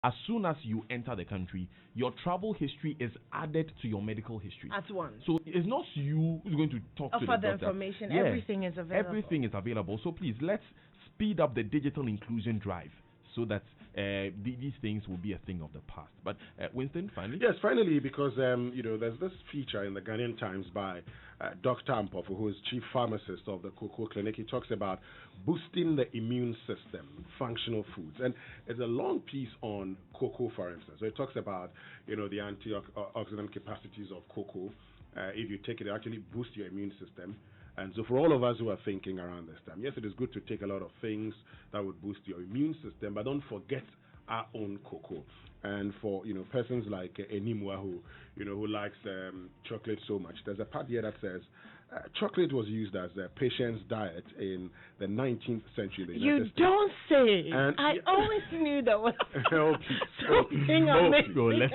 As soon as you enter the country, your travel history is added to your medical history. At once. So it's not you who's going to talk to the doctor. Information. Yeah, everything is available. Everything is available. So please, let's speed up the digital inclusion drive so that these things will be a thing of the past. But Winston, finally? Yes, finally, because there's this feature in the Ghanaian Times by Dr. Ampofu, who is chief pharmacist of the Cocoa Clinic. He talks about boosting the immune system, functional foods. And it's a long piece on cocoa, for instance. So it talks about, the antioxidant capacities of cocoa. If you take it, it actually boosts your immune system. And so for all of us who are thinking around this time, yes, it is good to take a lot of things that would boost your immune system, but don't forget our own cocoa. And for persons like Enimwa who likes chocolate so much, there's a part here that says chocolate was used as a patient's diet in the 19th century. You don't say. And I always knew that was something amazing.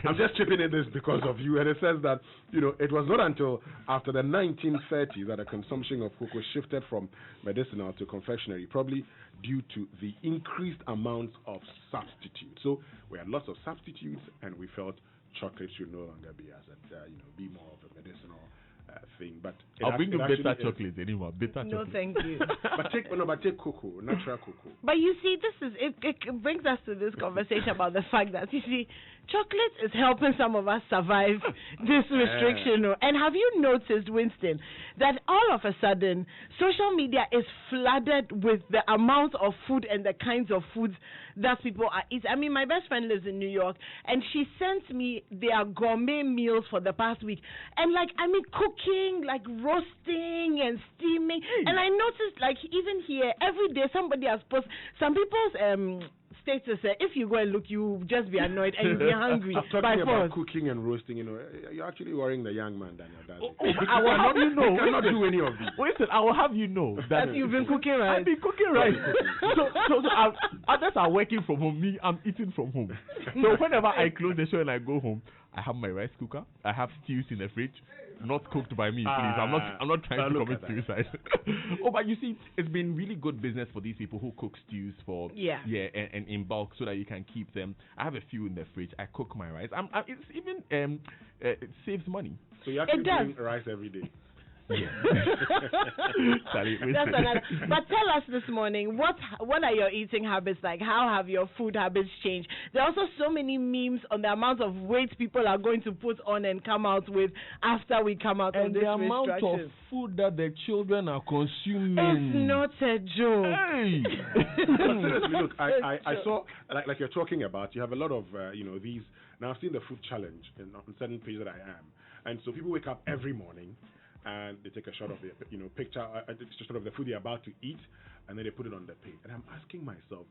I'm just chipping in this because of you. And it says that it was not until after the 1930s that the consumption of cocoa shifted from medicinal to confectionery, probably due to the increased amounts of substitutes. So we had lots of substitutes, and we felt chocolate should no longer be as be more of a medicinal thing. But I'll bring you bitter chocolate anymore. Bitter no, chocolate. thank you. but take cocoa, natural cocoa. But you see, it brings us to this conversation about the fact that you see, chocolate is helping some of us survive this restriction. And have you noticed, Winston, that all of a sudden social media is flooded with the amount of food and the kinds of foods that people are eating? I mean, my best friend lives in New York, and she sent me their gourmet meals for the past week. And cooking, roasting and steaming. And I noticed, even here, every day somebody has posted, some people's status, if you go and look, you just be annoyed and you'll be hungry. Talking about cooking and roasting, you're actually worrying the young man, Daniel. I will have you know. You cannot do any of these. Listen, I will have you know that you've been cooking rice. I've been cooking rice. so others are working from home. Me, I'm eating from home. So whenever I close the show and I go home, I have my rice cooker. I have stews in the fridge. Not cooked by me, please. I'm not trying to commit suicide. But you see, it's been really good business for these people who cook stews and in bulk so that you can keep them. I have a few in the fridge. I cook my rice. It's even it saves money. So you actually doing rice every day. Yeah. That's another. But tell us this morning, what are your eating habits like? How have your food habits changed? There are also so many memes on the amount of weight people are going to put on and come out with after we come out of this restriction. And the amount of food that the children are consuming. It's not a joke. Hey! Seriously, look, I saw, like you're talking about, you have a lot of, these. Now, I've seen the food challenge on certain pages that I am. And so people wake up every morning, and they take a shot of the picture, a shot of the food they're about to eat, and then they put it on the plate. And I'm asking myself,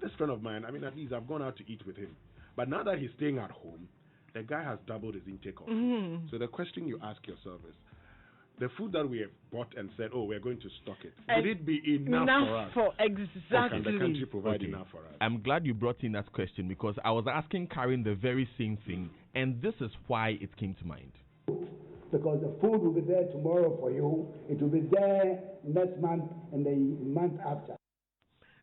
this friend of mine, at least I've gone out to eat with him, but now that he's staying at home, the guy has doubled his intake of food. So the question you ask yourself is, the food that we have bought and said, we're going to stock it, would it be enough for us? Exactly. Or can the country provide enough for us? I'm glad you brought in that question, because I was asking Karen the very same thing, and this is why it came to mind. Because the food will be there tomorrow for you. It will be there next month and the month after.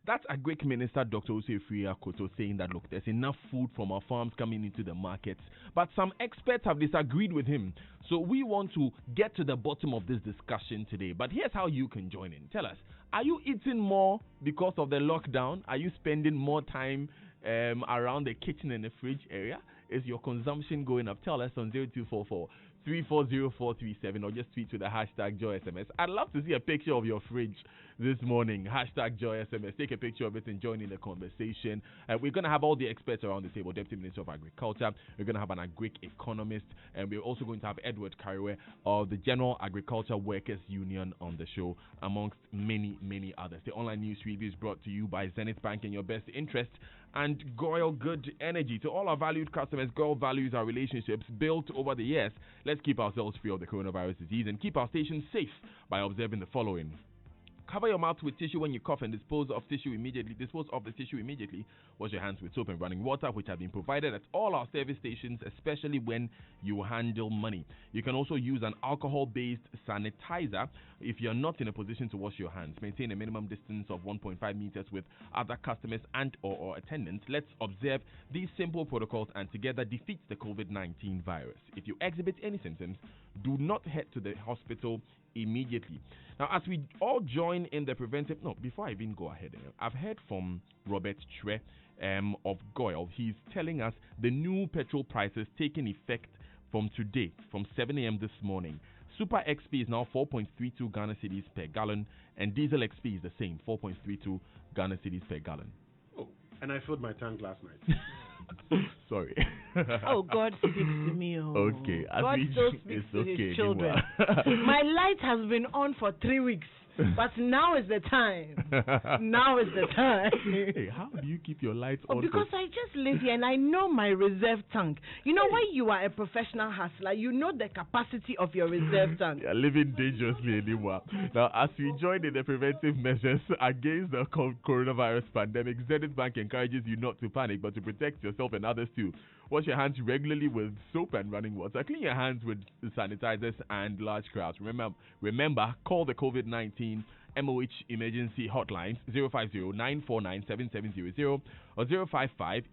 That's Agric Minister Dr. Osei Koto saying that, look, there's enough food from our farms coming into the markets. But some experts have disagreed with him. So we want to get to the bottom of this discussion today. But here's how you can join in. Tell us, are you eating more because of the lockdown? Are you spending more time around the kitchen and the fridge area? Is your consumption going up? Tell us on 0244 340437 or just tweet to the hashtag JoySMS. I'd love to see a picture of your fridge this morning. Hashtag JoySMS. Take a picture of it and join in the conversation. We're going to have all the experts around the table. Deputy Minister of Agriculture. We're going to have an agric economist. And we're also going to have Edward Kariwe of the General Agriculture Workers Union on the show, amongst many, many others. The online news review is brought to you by Zenith Bank in your best interest and Goyle Good Energy. To all our valued customers, Goyle values our relationships built over the years. Let's keep ourselves free of the coronavirus disease and keep our station safe by observing the following. Cover your mouth with tissue when you cough and dispose of the tissue immediately. Wash your hands with soap and running water, which have been provided at all our service stations, especially when you handle money. You can also use an alcohol-based sanitizer if you're not in a position to wash your hands. Maintain a minimum distance of 1.5 meters with other customers and or attendants. Let's observe these simple protocols and together defeat the COVID-19 virus. If you exhibit any symptoms, do not head to the hospital immediately. Now, as we all join in the preventive... No, before I even go ahead, I've heard from Robert Tre of Goyle. He's telling us the new petrol prices taking effect from today, from 7 a.m. this morning. Super XP is now 4.32 Ghana cedis per gallon, and Diesel XP is the same, 4.32 Ghana cedis per gallon. Oh, and I filled my tank last night. Sorry. Oh, God speaks to me. Oh. Okay. God still speaks to his children. My light has been on for 3 weeks. But now is the time. Now is the time. Hey, how do you keep your lights on? Because I just live here and I know my reserve tank. You know, when you are a professional hustler, you know the capacity of your reserve tank. You're living dangerously anymore. Now, as we join in the preventive measures against the coronavirus pandemic, Zenith Bank encourages you not to panic, but to protect yourself and others too. Wash your hands regularly with soap and running water. Clean your hands with sanitizers and large crowds. Remember, call the COVID-19 MOH emergency hotlines 050-949-7700 or 055-843-9868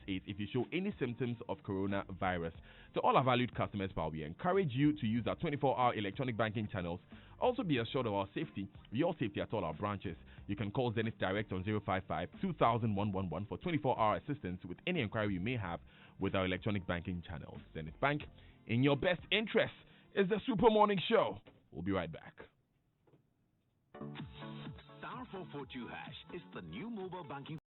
if you show any symptoms of coronavirus. To all our valued customers, we encourage you to use our 24-hour electronic banking channels. Also be assured of our safety, your safety at all our branches. You can call Zenith Direct on 055-2000-111 for 24-hour assistance with any inquiry you may have with our electronic banking channels. Zenith Bank, in your best interest, is the Super Morning Show. We'll be right back. *442# is the new mobile banking